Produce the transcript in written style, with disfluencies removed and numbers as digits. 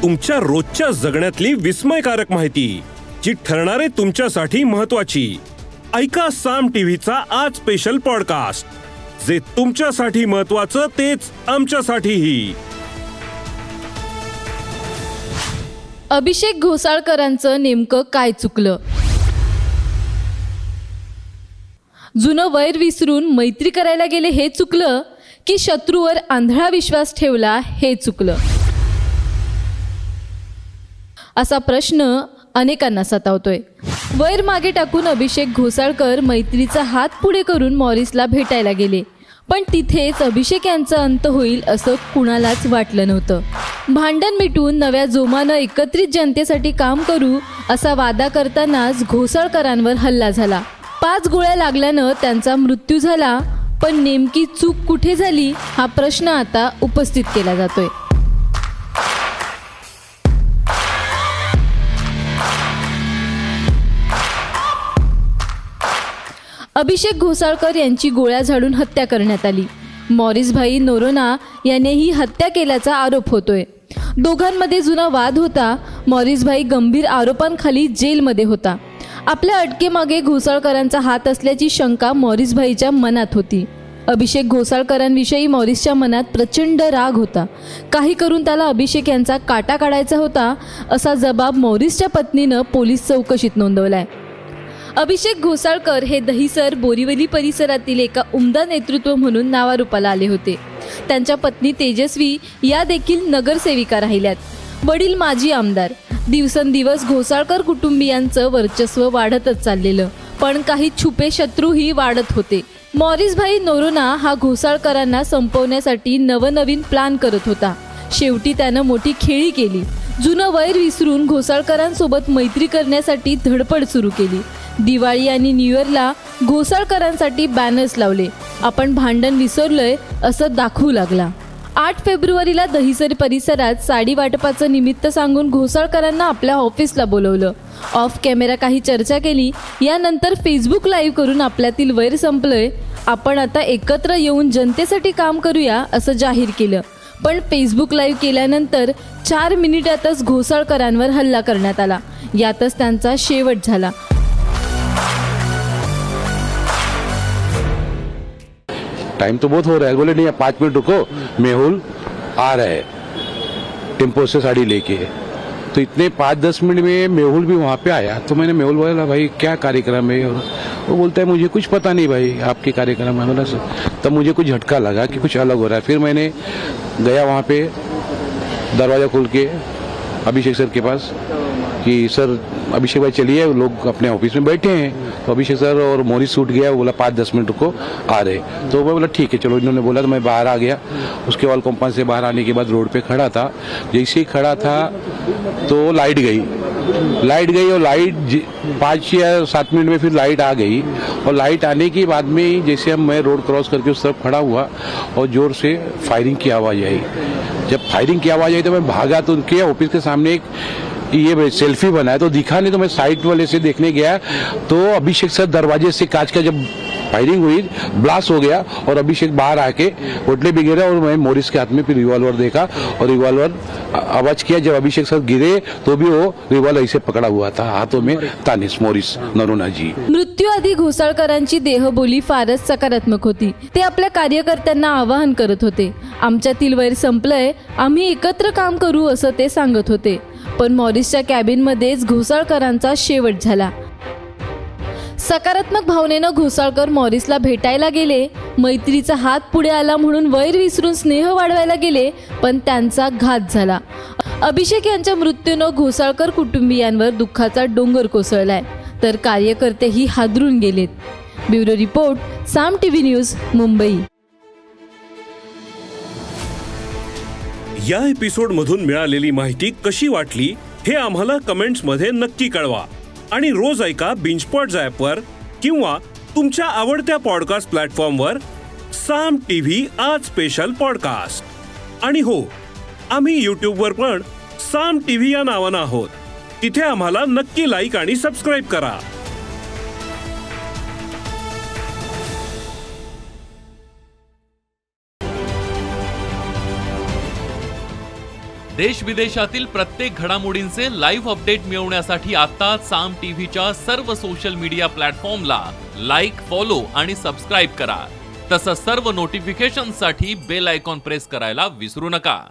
तुमच्या रोजच्या जगण्यातली विस्मयकारक माहिती जी ठरणारे तुमच्यासाठी महत्वाची. ऐका साम टीव्हीचा आज स्पेशल पॉडकास्ट, जे तुमच्यासाठी महत्वाचं तेच आमच्यासाठीही. अभिषेक घोसाळकरांचं नेमकं काय चुकलं? जुनं वैर विसरून मैत्री करायला गेले हे चुकलं, की शत्रूवर आंधळा विश्वास ठेवला हे चुकलं? असा प्रश्न अनेकांना सतावतोय. वैर मागे टाकून अभिषेक घोसाळकर मैत्रीचा हात पुढे करून मॉरिसला भेटायला गेले, पण तिथेच अभिषेक यांचा अंत होईल असं कुणालाच वाटलं नव्हतं. भांडण मिटवून नव्या जोमानं एकत्रित जनतेसाठी काम करू असा वादा करतानाच घोसाळकरांवर हल्ला झाला. 5 गोळ्या लागल्यानं त्यांचा मृत्यू झाला. पण नेमकी चूक कुठे झाली हा प्रश्न आता उपस्थित केला जातोय. अभिषेक घोसाळकर यांची गोळ्या झाडून हत्या करण्यात आली. मॉरिस भाई नोरोना याने ही हत्या केल्याचा आरोप होतोय. दोघांमध्ये जुना वाद होता. मॉरिस भाई गंभीर आरोपांखाली जेलमध्ये होता. आपल्या अटकेमागे घोसाळकरांचा हात असल्याची शंका मॉरिस भाईच्या मनात होती. अभिषेक घोसाळकरांविषयी मॉरिसच्या मनात प्रचंड राग होता. काही करून त्याला अभिषेक यांचा काटा काढायचा होता असा जबाब मॉरिसच्या पत्नीनं पोलीस चौकशीत नोंदवलाय. अभिषेक घोसाळकर हे दहिसर बोरिवली परिसरातील एका उमदा नेतृत्व म्हणून नावारूपाला आले होते. त्यांच्या पत्नी तेजस्वी या देखील नगरसेविका राहिल्यात. वडील माजी आमदार. दिवसेंदिवस घोसाळकर कुटुंबियांचं वर्चस्व वाढतच चाललेलं, पण काही छुपे शत्रूही वाढत होते. मॉरिस भाई नोरोना हा घोसाळकरांना संपवण्यासाठी नवनवीन प्लॅन करत होता. शेवटी त्यानं मोठी खेळी केली. जुनं वैर विसरून घोसाळकरांसोबत मैत्री करण्यासाठी धडपड सुरू केली. दिवाळी आणि न्यू इयरला घोसाळकरांसाठी बॅनर्स लावले. आपण भांडण विसरलोय असं दाखवू लागला. 8 फेब्रुवारीला दहिसर परिसरात साडी वाटपाचं निमित्त सांगून घोसाळकरांना आपल्या ऑफिसला बोलवलं. ऑफ कॅमेरा काही चर्चा केली. यानंतर फेसबुक लाईव्ह करून आपल्यातील वैर संपलंय, आपण आता एकत्र येऊन जनतेसाठी काम करूया असं जाहीर केलं. पण फेसबुक लाईव्ह केल्यानंतर 4 मिनिटातच घोसाळकरांवर हल्ला करण्यात आला. यातच त्यांचा शेवट झाला. टाइम तो बहुत हो रहा है. बोले नहीं 5 मिनट रुको, मेहुल आ रहा है टेम्पो से साड़ी लेके. तो इतने 5-10 मिनट में मेहुल भी वहाँ पे आया. तो मैंने मेहुल बोला भाई क्या कार्यक्रम है? और वो बोलता है मुझे कुछ पता नहीं भाई आपके कार्यक्रम है. बोला तब मुझे कुछ झटका लगा कि कुछ अलग हो रहा है. फिर मैंने गया वहाँ पे, दरवाज़ा खोल के अभिषेक सर के पास कि सर अभिषेक भाई चलिए, लोग अपने ऑफिस में बैठे हैं. तो अभिषेक सर और मॉरिस छूट गया. बोला 5-10 मिनट को आ रहे. तो मैं बोला ठीक है चलो. इन्होंने बोला तो मैं बाहर आ गया. उसके बाद कंपाउंड से बाहर आने के बाद रोड पे खड़ा था. जैसे ही खड़ा था तो लाइट गई और लाइट 5 या 7 मिनट में फिर लाइट आ गई. और लाइट आने के बाद में जैसे मैं रोड क्रॉस करके उस तरफ खड़ा हुआ और जोर से फायरिंग की आवाज़ आई. जब फायरिंग की आवाज़ आई तो मैं भागा. तो उनके ऑफिस के सामने एक ये सेल्फी बनाया तो दिखा नहीं. तो मैं साइड वाले से देखने गया तो अभिषेक सर दरवाजे से कांच का जब फायरिंग हुई, ब्लास्ट हो गया और अभिषेक बाहर आके होटले भी गिरा. और मैं मॉरिस के हाथ में फिर रिवॉल्वर देखा और रिवॉल्वर आवाज किया. जब अभिषेक सर गिरे तो भी वो रिवॉल्वर ऐसे पकड़ा हुआ था हाथों में. तानिस मॉरिस नरोना जी. मृत्यूआधी घोसाळकरांची देहबोली फारच सकारात्मक होती. ते आपल्या कार्यकर्त्यांना आवाहन करत होते. आमच्यातील वैर संपलंय, आम्ही एकत्र काम करू असं ते सांगत होते. पण मॉरिसच्या कॅबिनमध्येच घोसाळकरांचा शेवट झाला. सकारात्मक भावनेनं घोसाळकर मॉरिसला भेटायला गेले. मैत्रीचा हात पुढे आला म्हणून वैर विसरून स्नेह वाढवायला गेले, पण त्यांचा घात झाला. अभिषेक यांच्या मृत्यूनं घोसाळकर कुटुंबियांवर दुःखाचा डोंगर कोसळलाय, तर कार्यकर्तेही हादरून गेलेत. ब्युरो रिपोर्ट, साम टीव्ही न्यूज, मुंबई. या एपिसोड मधून मिळालेली माहिती कशी वाटली हे आम्हाला कमेंट्स मध्ये नक्की कळवा. आणि रोज ऐका बिंचपॉट ॲपवर किंवा तुमच्या आवडत्या पॉडकास्ट प्लॅटफॉर्मवर साम टीव्ही आज स्पेशल पॉडकास्ट. आणि हो, आम्ही यूट्यूबवर पण साम टीव्ही या नावानं आहोत. तिथे आम्हाला नक्की लाईक आणि सबस्क्राईब करा. देश विदेशातील प्रत्येक घडामोडींचे लाईव्ह अपडेट मिळवण्यासाठी आता साम टीव्हीच्या सर्व सोशल मीडिया प्लॅटफॉर्मला लाईक, फॉलो आणि सबस्क्राईब करा. तसंच सर्व नोटिफिकेशनसाठी बेल आयकॉन प्रेस करायला विसरू नका.